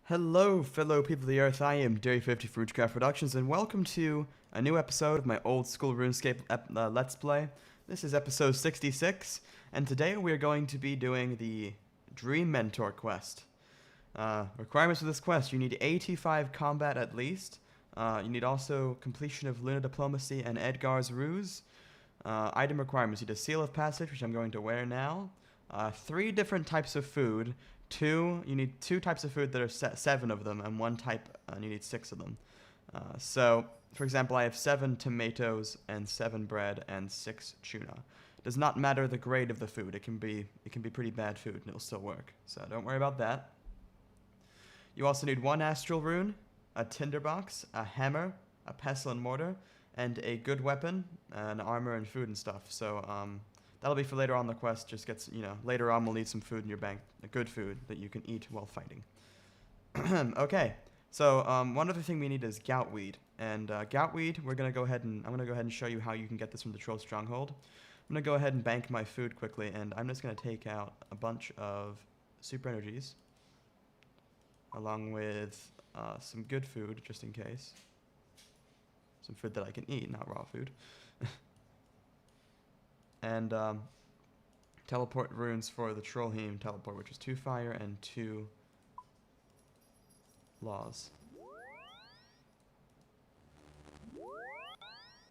Hello, fellow people of the Earth. I am Dairy50 for Runetooncraft Productions, and welcome to a new episode of my old school Runescape Let's Play. This is episode 66, and today we are going to be doing the Dream Mentor quest. Requirements for this quest: you need 85 combat at least. You need also completion of Lunar Diplomacy and Edgar's Ruse. Item requirements: you need a Seal of Passage, which I'm going to wear now. 3 different types of food. You need 2 types of food that are 7 of them, and 1 type, and you need 6 of them. So, for example, I have 7 tomatoes and 7 bread and 6 tuna. Does not matter the grade of the food. It can be pretty bad food, and it'll still work. So don't worry about that. You also need 1 astral rune, a tinderbox, a hammer, a pestle and mortar, and a good weapon, and armor and food and stuff. So that'll be for later on in the quest. Just gets, later on we'll need some food in your bank, good food that you can eat while fighting. Okay, so one other thing we need is gout weed. And gout weed, I'm gonna go ahead and show you how you can get this from the Troll Stronghold. I'm gonna go ahead and bank my food quickly, and I'm just gonna take out a bunch of super energies, along with some good food, just in case. Some food that I can eat, not raw food. And teleport runes for the Trollheim teleport, which is 2 fire and 2 laws.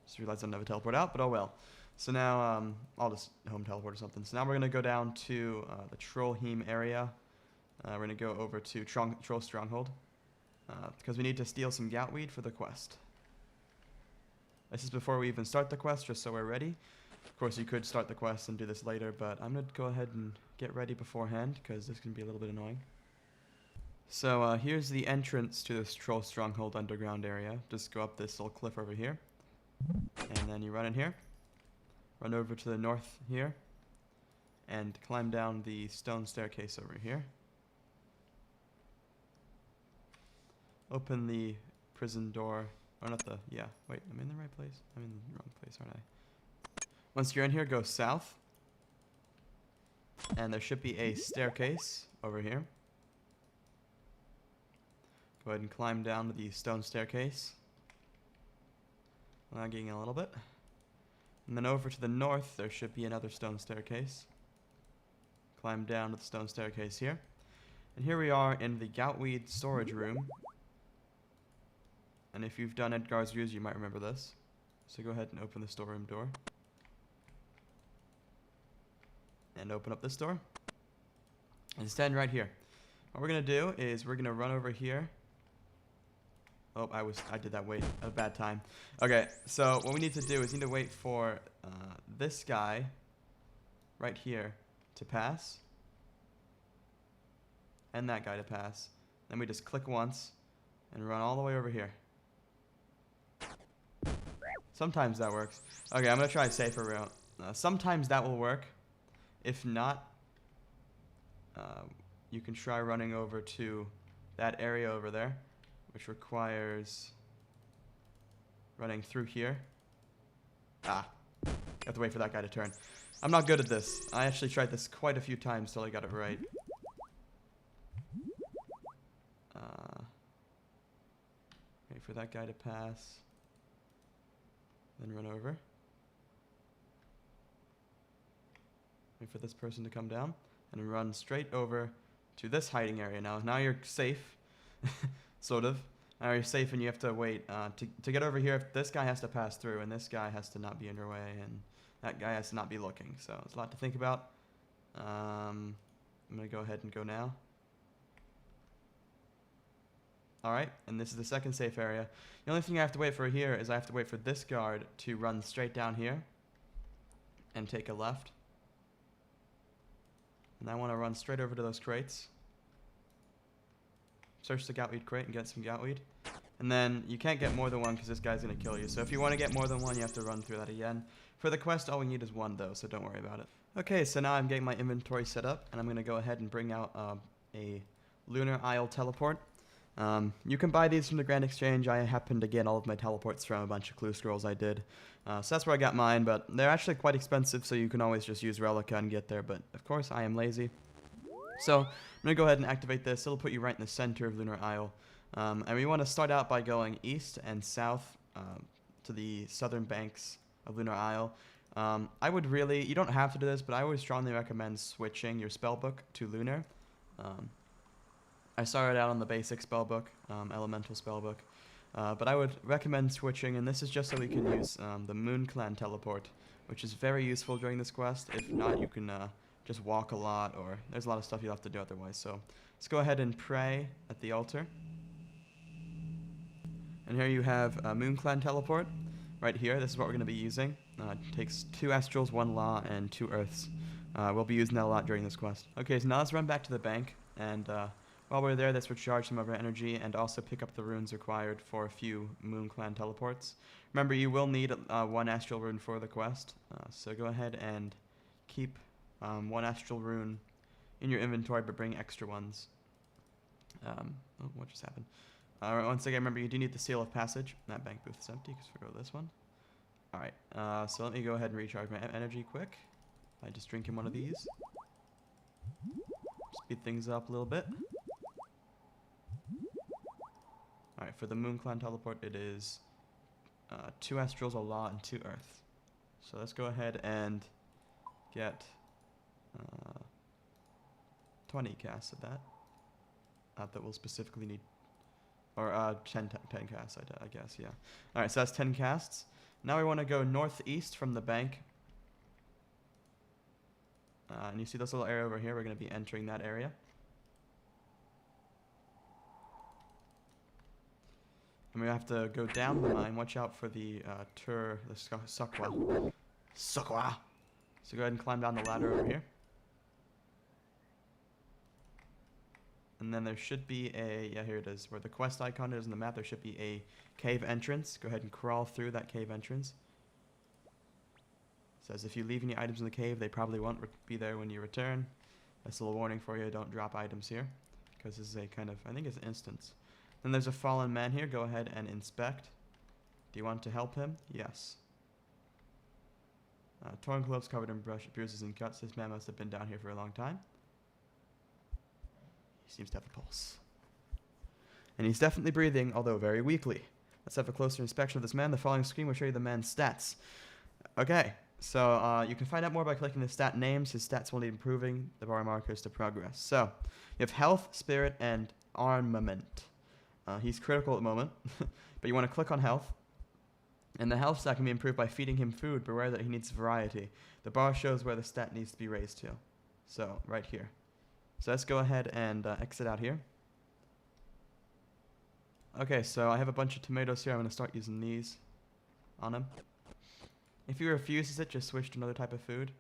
Just realized I don't have a teleport out, but oh well. So now I'll just home teleport or something. So now we're gonna go down to the Trollheim area. We're gonna go over to Troll Stronghold because we need to steal some gout weed for the quest. This is before we even start the quest, just so we're ready. Of course, you could start the quest and do this later, but I'm going to go ahead and get ready beforehand, because this can be a little bit annoying. So here's the entrance to this Troll Stronghold underground area. Just go up this little cliff over here, and then you run in here, run over to the north here, and climb down the stone staircase over here. Open the prison door, or not the, yeah, wait, I'm in the right place? I'm in the wrong place, aren't I? Once you're in here, go south, and there should be a staircase over here. Go ahead and climb down the stone staircase. Lagging a little bit. And then over to the north, there should be another stone staircase. Climb down to the stone staircase here. And here we are in the goutweed storage room. And if you've done Edgar's Ruse, you might remember this. So go ahead and open the storeroom door. And open up this door. And stand right here. What we're going to do is we're going to run over here. Oh, I did that wait at a bad time. Okay, so what we need to do is we need to wait for this guy right here to pass. And that guy to pass. Then we just click once and run all the way over here. Sometimes that works. Okay, I'm going to try a safer route. Sometimes that will work. If not, you can try running over to that area over there, which requires running through here. You have to wait for that guy to turn. I'm not good at this. I actually tried this quite a few times till I got it right. Wait for that guy to pass. Then run over. Wait for this person to come down and run straight over to this hiding area. Now you're safe, sort of. Now you're safe, and you have to wait to get over here. This guy has to pass through, and this guy has to not be in your way, and that guy has to not be looking. So it's a lot to think about. I'm gonna go ahead and go now. All right, and this is the second safe area. The only thing I have to wait for here is I have to wait for this guard to run straight down here and take a left. And I want to run straight over to those crates. Search the goutweed crate and get some goutweed. And then you can't get more than 1 because this guy's going to kill you. So if you want to get more than 1, you have to run through that again. For the quest, all we need is 1 though, so don't worry about it. Okay, so now I'm getting my inventory set up, and I'm going to go ahead and bring out a Lunar Isle teleport. You can buy these from the Grand Exchange. I happen to get all of my teleports from a bunch of clue scrolls I did. So that's where I got mine, but they're actually quite expensive, so you can always just use Relica and get there. But of course, I am lazy. So I'm going to go ahead and activate this. It'll put you right in the center of Lunar Isle. And we want to start out by going east and south to the southern banks of Lunar Isle. I would really, you don't have to do this, but I would strongly recommend switching your spellbook to Lunar. I started out on the basic spellbook, elemental spellbook, but I would recommend switching, and this is just so we can use the Moon Clan teleport, which is very useful during this quest. If not, you can just walk a lot, or there's a lot of stuff you'll have to do otherwise. So let's go ahead and pray at the altar. And here you have Moon Clan teleport. Right here, this is what we're going to be using. It takes 2 astrals, 1 law, and 2 earths. We'll be using that a lot during this quest. Okay, so now let's run back to the bank, and while we're there, let's recharge some of our energy and also pick up the runes required for a few Moon Clan teleports. Remember, you will need 1 astral rune for the quest, so go ahead and keep 1 astral rune in your inventory, but bring extra ones. Oh, what just happened? Once again, remember, you do need the seal of passage. That bank booth is empty, because we'll go to this one. Alright, so let me go ahead and recharge my energy quick by just drinking one of these. Speed things up a little bit. Alright, for the Moon Clan teleport, it is 2 astrals, a law, and 2 earth. So let's go ahead and get 20 casts of that. That we'll specifically need. Or 10 casts, I guess, yeah. Alright, so that's 10 casts. Now we want to go northeast from the bank. And you see this little area over here? We're going to be entering that area. And we have to go down the mine. Watch out for the Sakwa. Sakwa! So go ahead and climb down the ladder over here. And then there should be a, yeah, here it is, where the quest icon is in the map, there should be a cave entrance. Go ahead and crawl through that cave entrance. It says if you leave any items in the cave, they probably won't be there when you return. That's a little warning for you, don't drop items here, because this is a kind of, I think it's an instance. Then there's a fallen man here, go ahead and inspect. Do you want to help him? Yes. Torn clothes covered in bruises and cuts. This man must have been down here for a long time. He seems to have a pulse. And he's definitely breathing, although very weakly. Let's have a closer inspection of this man. The following screen will show you the man's stats. Okay, so you can find out more by clicking the stat names. His stats will need improving. The bar markers to progress. So, you have health, spirit, and armament. He's critical at the moment, but you want to click on health. And the health stat can be improved by feeding him food, but beware that he needs variety. The bar shows where the stat needs to be raised to. So, right here. So let's go ahead and exit out here. Okay, so I have a bunch of tomatoes here. I'm going to start using these on him. If he refuses it, just switch to another type of food.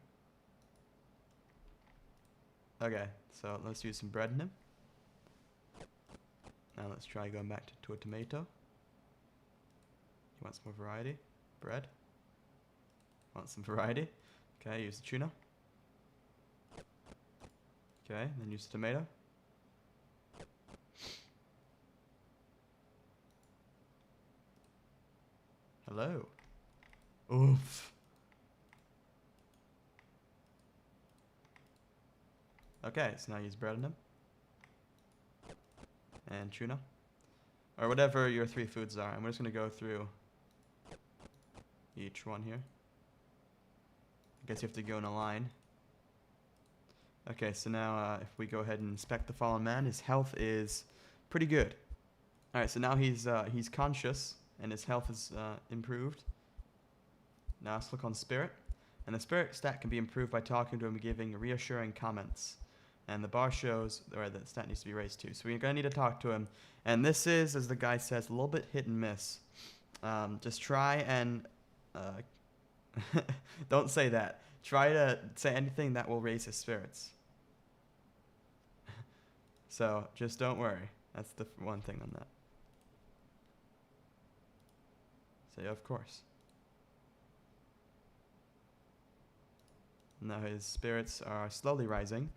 Okay, so let's use some bread in him. Now let's try going back to a tomato. He wants more variety. Bread. Want some variety. Okay, use the tuna. Okay, then use the tomato. Hello. Oof. Okay, so now use bread in him. And tuna. Or whatever your 3 foods are. And we're just going to go through each one here. I guess you have to go in a line. Okay, so now if we go ahead and inspect the fallen man, his health is pretty good. Alright, so now he's conscious, and his health is improved. Now let's look on spirit. And the spirit stat can be improved by talking to him and giving reassuring comments. And the bar shows where the stat needs to be raised to. So we're going to need to talk to him. And this is, as the guy says, a little bit hit and miss. Just try and... don't say that. Try to say anything that will raise his spirits. So, just don't worry. That's the one thing on that. So, yeah, of course. Now his spirits are slowly rising.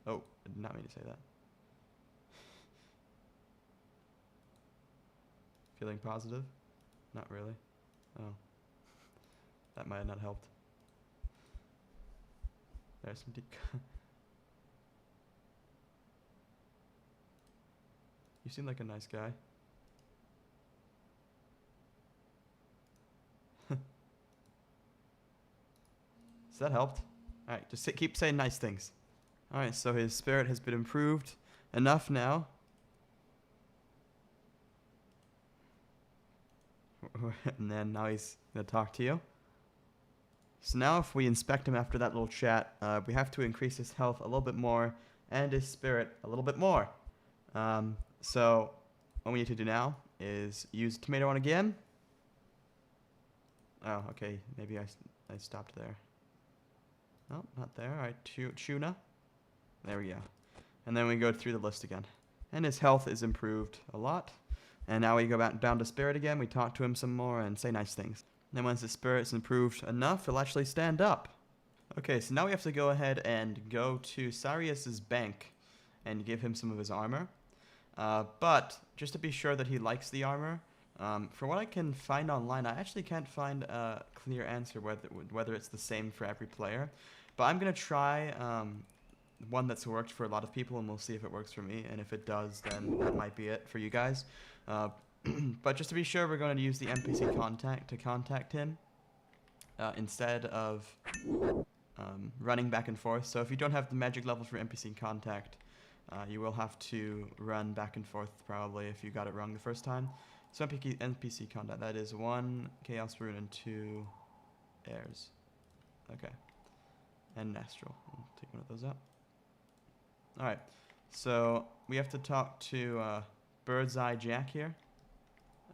Oh, I did not mean to say that. Feeling positive? Not really. Oh. That might have not helped. There's some You seem like a nice guy. So that helped. Alright, just keep saying nice things. Alright, so his spirit has been improved enough now. And then now he's going to talk to you. So now if we inspect him after that little chat, we have to increase his health a little bit more and his spirit a little bit more. So what we need to do now is use tomato on again. Oh, okay. Maybe I stopped there. No, not there. All right, tuna. There we go. And then we go through the list again. And his health is improved a lot. And now we go back down to spirit again. We talk to him some more and say nice things. And then once his spirit's improved enough, he'll actually stand up. Okay, so now we have to go ahead and go to Sarius's bank and give him some of his armor. But just to be sure that he likes the armor, for what I can find online, I actually can't find a clear answer whether it's the same for every player. But I'm going to try one that's worked for a lot of people, and we'll see if it works for me. And if it does, then that might be it for you guys. But just to be sure, we're going to use the NPC contact to contact him instead of running back and forth. So if you don't have the magic level for NPC contact, you will have to run back and forth probably if you got it wrong the first time. So NPC contact, that is 1 Chaos Rune and 2 Airs. Okay. And Astral. I'll take one of those out. Alright. So we have to talk to Bird's Eye Jack here.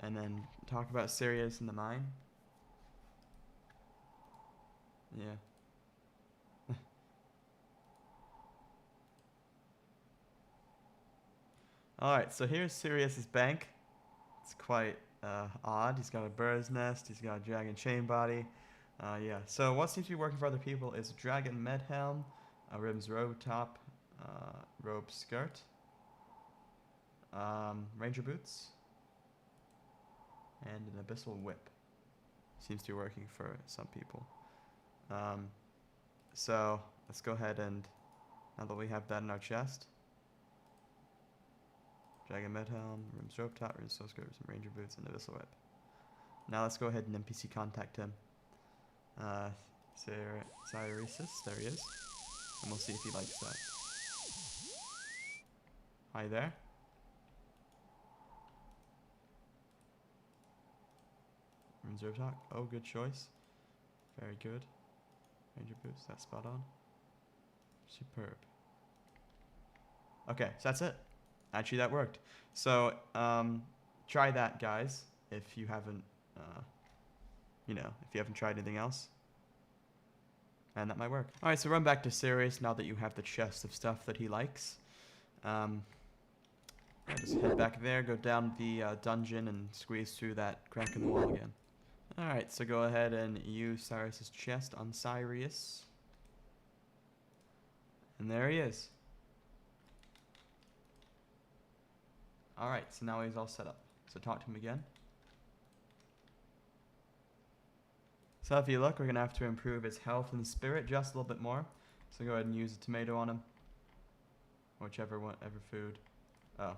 And then talk about Sirius in the mine. Yeah. Alright, so here's Sirius's bank. It's quite odd. He's got a bird's nest. He's got a dragon chain body. Yeah. So what seems to be working for other people is a dragon med helm, a Rim's robe top, robe skirt, ranger boots, and an abyssal whip. Seems to be working for some people. So let's go ahead and, now that we have that in our chest, dragon med helm, Rim's robe top, Rim's skirt, some ranger boots, and abyssal whip. Now let's go ahead and NPC contact him. Cyresis, there he is. And we'll see if he likes that. Hi there. Reserve talk. Oh, good choice. Very good. Ranger boots, that's spot on. Superb. Okay, so that's it. Actually, that worked. So, try that, guys, if you haven't, if you haven't tried anything else. And that might work. Alright, so run back to Sirius now that you have the chest of stuff that he likes. Yeah, just head back there, go down the dungeon, and squeeze through that crack in the wall again. Alright, so go ahead and use Cyrus's chest on Sirius. And there he is. Alright, so now he's all set up. So talk to him again. So if you look, we're going to have to improve his health and spirit just a little bit more. So go ahead and use a tomato on him. Or whichever one, ever food. Oh,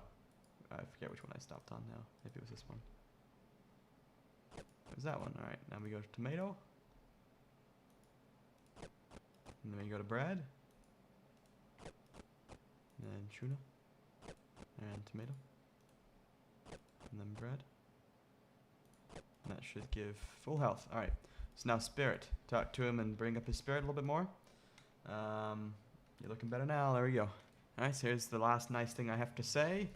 I forget which one I stopped on now. Maybe it was this one. It was that one. Alright, now we go to tomato. And then we go to bread. And then tuna. And tomato. And then bread. And that should give full health. Alright. So now spirit. Talk to him and bring up his spirit a little bit more. You're looking better now. There we go. Alright, so here's the last nice thing I have to say.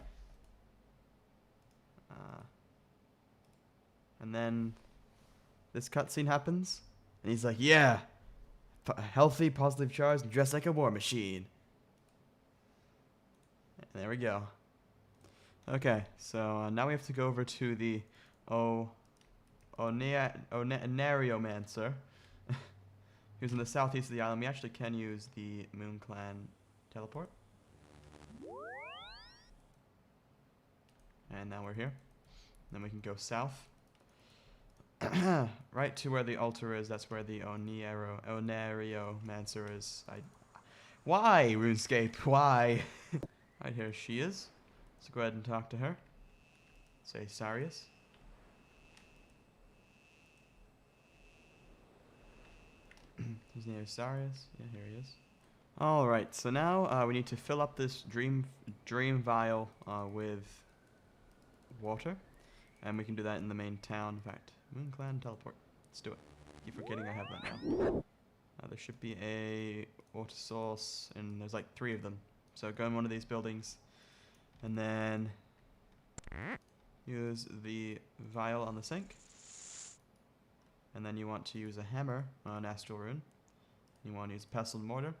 And then this cutscene happens. And he's like, yeah! Healthy, positive charge, and dressed like a war machine. And there we go. Okay, so now we have to go over to the Onariomancer. Who's in the southeast of the island. We actually can use the Moon Clan teleport. And now we're here. Then we can go south. Right to where the altar is. That's where the Onariomancer is. Why, RuneScape? Why? Right here she is. So go ahead and talk to her. Say Sarius. His name is Sarius. Yeah, here he is. Alright, so now we need to fill up this dream vial with water. And we can do that in the main town. In fact, Moon Clan teleport. Let's do it. Keep forgetting I have that now. There should be a water source, and there's like 3 of them. So go in one of these buildings, and then use the vial on the sink. And then you want to use a hammer on Astral Rune. You want to use pestle and mortar.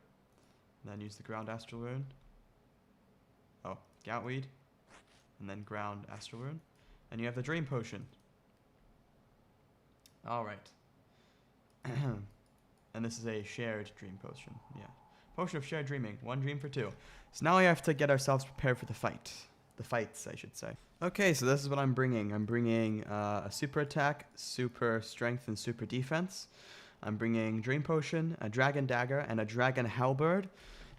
And then use the ground Astral Rune. Oh, gout weed. And then ground Astral Rune. And you have the dream potion. Alright. And this is a shared dream potion. Yeah. Potion of shared dreaming. 1 dream for 2. So now we have to get ourselves prepared for the fight. The fights, I should say. Okay, so this is what I'm bringing. I'm bringing a super attack, super strength, and super defense. I'm bringing dream potion, a dragon dagger, and a dragon halberd.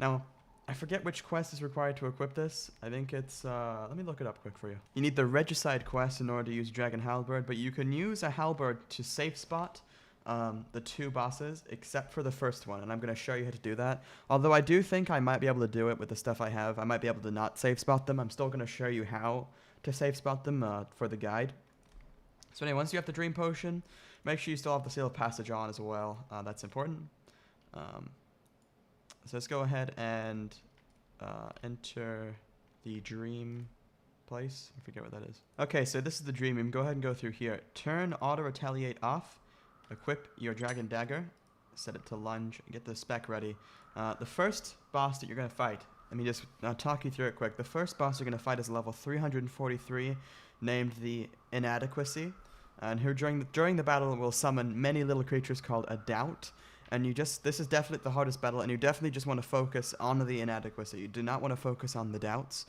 Now, I forget which quest is required to equip this. I think it's, let me look it up quick for you. You need the Regicide quest in order to use dragon halberd, but you can use a halberd to safe spot the 2 bosses, except for the first one, and I'm going to show you how to do that. Although I do think I might be able to do it with the stuff I have. I might be able to not safe spot them. I'm still going to show you how to safe spot them for the guide. So anyway, once you have the dream potion, make sure you still have the seal of passage on as well. That's important. So let's go ahead and enter the dream place. I forget what that is. Okay, so this is the dream room. Go ahead and go through here. Turn auto retaliate off. Equip your dragon dagger. Set it to lunge. Get the spec ready. The first boss that you're going to fight, let me just talk you through it quick. The first boss you're going to fight is level 343, named the Inadequacy. And who during the battle will summon many little creatures called a doubt. And this is definitely the hardest battle, and you definitely just want to focus on the Inadequacy. You do not want to focus on the doubts.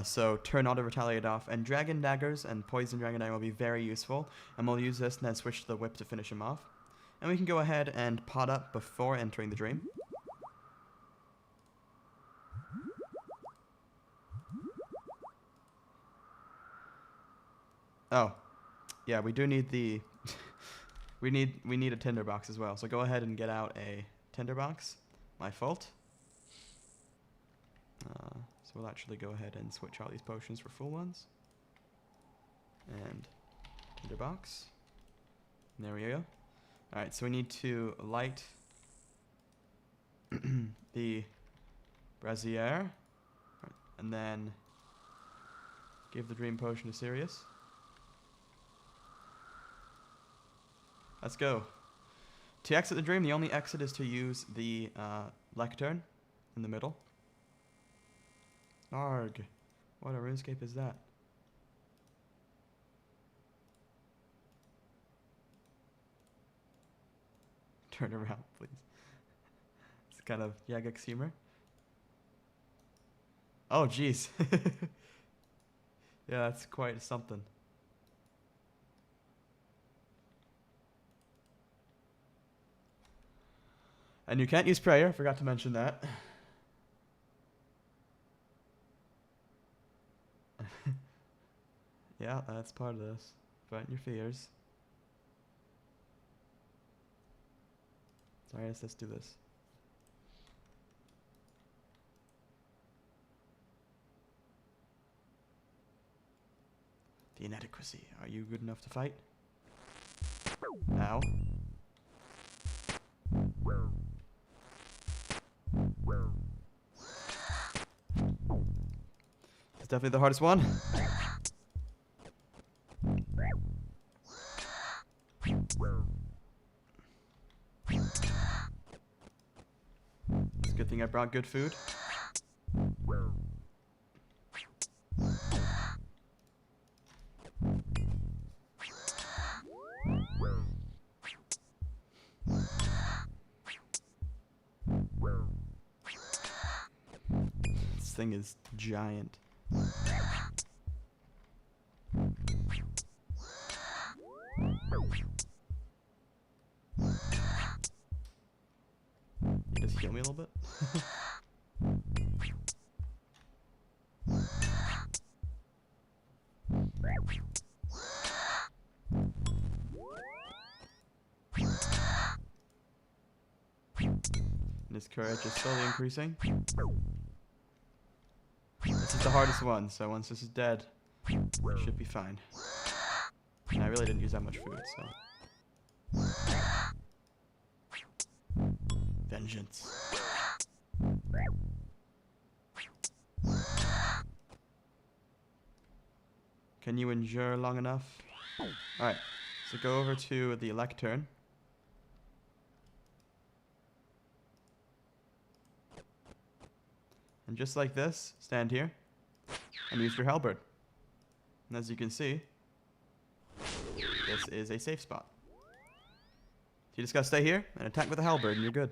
So turn auto retaliate off, and dragon daggers and poison dragon dagger will be very useful, and we'll use this and then switch to the whip to finish him off. And we can go ahead and pot up before entering the dream. Oh, yeah, we do need the we need a tinderbox as well. So go ahead and get out a tinderbox. My fault. So we'll actually go ahead and switch all these potions for full ones. And tinderbox. There we go. Alright, so we need to light the brazier. And then give the dream potion to Sirius. Let's go. To exit the dream, the only exit is to use the lectern in the middle. Arg. What a Runescape is that? Turn around, please. It's kind of Yagek's humor. Oh, jeez. Yeah, that's quite something. And you can't use prayer. Forgot to mention that. Yeah, that's part of this. Fight your fears. Sorry, let's do this. The Inadequacy. Are you good enough to fight? Ow. It's definitely the hardest one. It's a good thing I brought good food. This thing is giant. You just heal me a little bit? his courage is slowly increasing. This is the hardest one, so once this is dead, it should be fine. And I really didn't use that much food, so... Vengeance. Can you endure long enough? Alright, so go over to the lectern. And just like this, stand here and use your halberd. And as you can see, this is a safe spot. You just gotta stay here and attack with the halberd and you're good.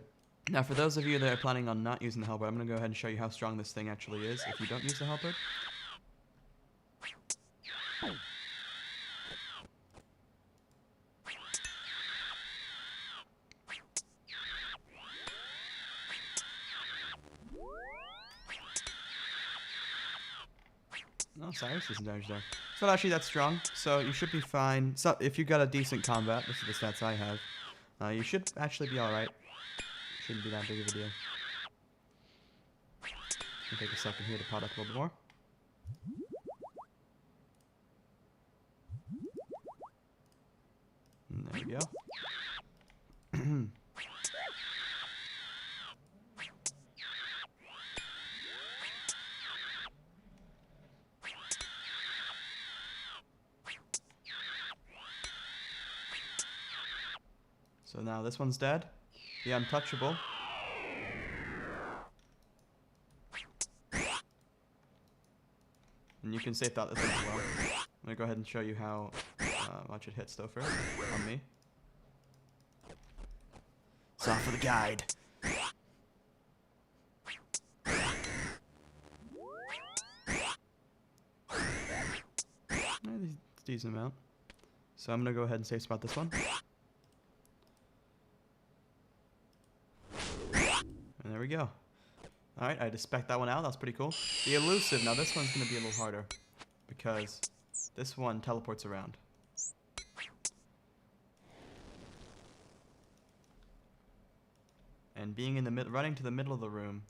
Now for those of you that are planning on not using the halberd, I'm gonna go ahead and show you how strong this thing actually is if you don't use the halberd. No, Cyrus isn't damage there. It's not actually that strong, so you should be fine. So if you got a decent combat, this is the stats I have, you should actually be alright. Shouldn't be that big of a deal. I'll take a second here to pot up a little bit more. And there we go. So now this one's dead. The untouchable. And you can save that this one as well. I'm gonna go ahead and show you how much it hits though first on me. It's off for the guide. It's a decent amount. So I'm gonna go ahead and save spot this one. And there we go. Alright, I just spec'd that one out. That's pretty cool. The elusive. Now this one's going to be a little harder. Because this one teleports around. And being in the running to the middle of the room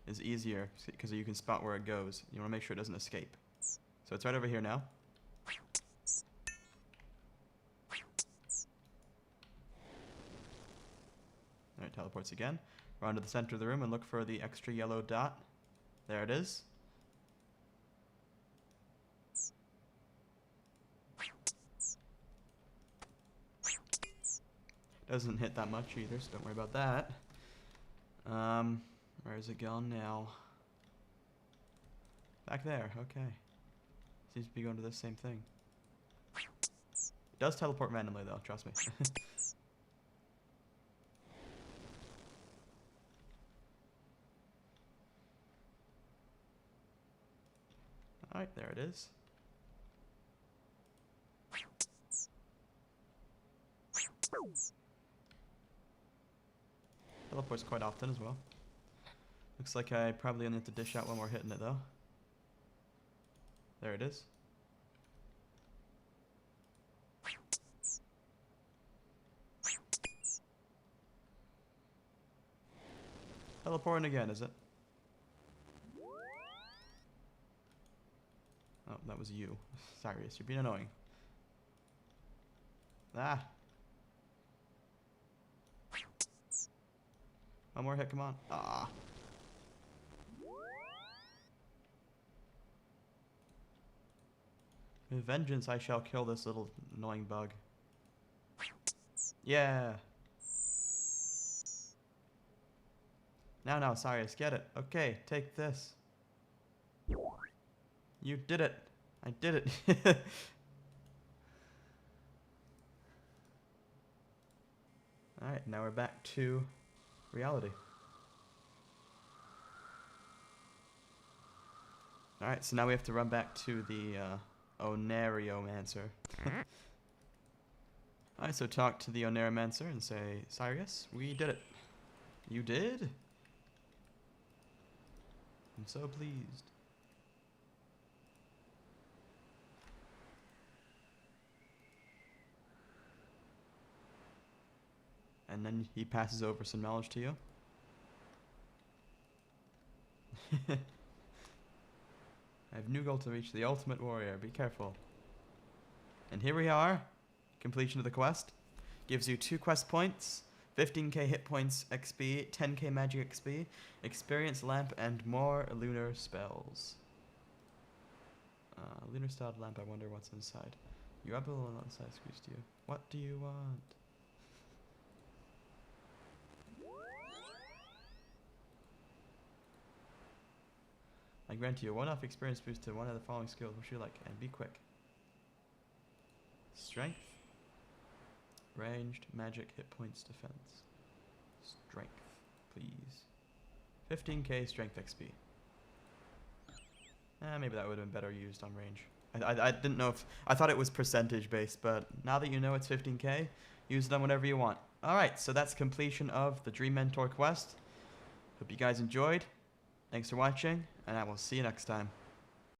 is easier because you can spot where it goes. You want to make sure it doesn't escape. So it's right over here now. Alright, teleports again. Run to the center of the room and look for the extra yellow dot. There it is. Doesn't hit that much either, so don't worry about that. Where is it gone now? Back there, okay. Seems to be going to the same thing. It does teleport randomly though, trust me. Alright, there it is. Teleports quite often as well. Looks like I probably only have to dish out one more hit in it though. There it is. Teleporting again, is it? Oh, that was you. Cyrus, you're being annoying. Ah. One more hit, come on. Ah. With vengeance, I shall kill this little annoying bug. Yeah. Now, Cyrus, get it. Okay, take this. You did it. I did it. Alright, now we're back to reality. Alright, so now we have to run back to the Oneriomancer. Alright, so talk to the Oneromancer and say, Cyrus, we did it. You did? I'm so pleased. And then he passes over some knowledge to you. I have new goal to reach the ultimate warrior. Be careful. And here we are. Completion of the quest. Gives you 2 quest points, 15k hit points XP, 10k magic XP, experience lamp, and more lunar spells. Lunar styled lamp, I wonder what's inside. You have a little on the side squeeze to you. What do you want? I grant you a one-off experience boost to one of the following skills. What should you like? And be quick. Strength. Ranged, magic, hit points, defense. Strength, please. 15k strength XP. Maybe that would have been better used on range. I didn't know if... I thought it was percentage based, but now that you know it's 15k, use it on whatever you want. Alright, so that's completion of the Dream Mentor quest. Hope you guys enjoyed. Thanks for watching, and I will see you next time.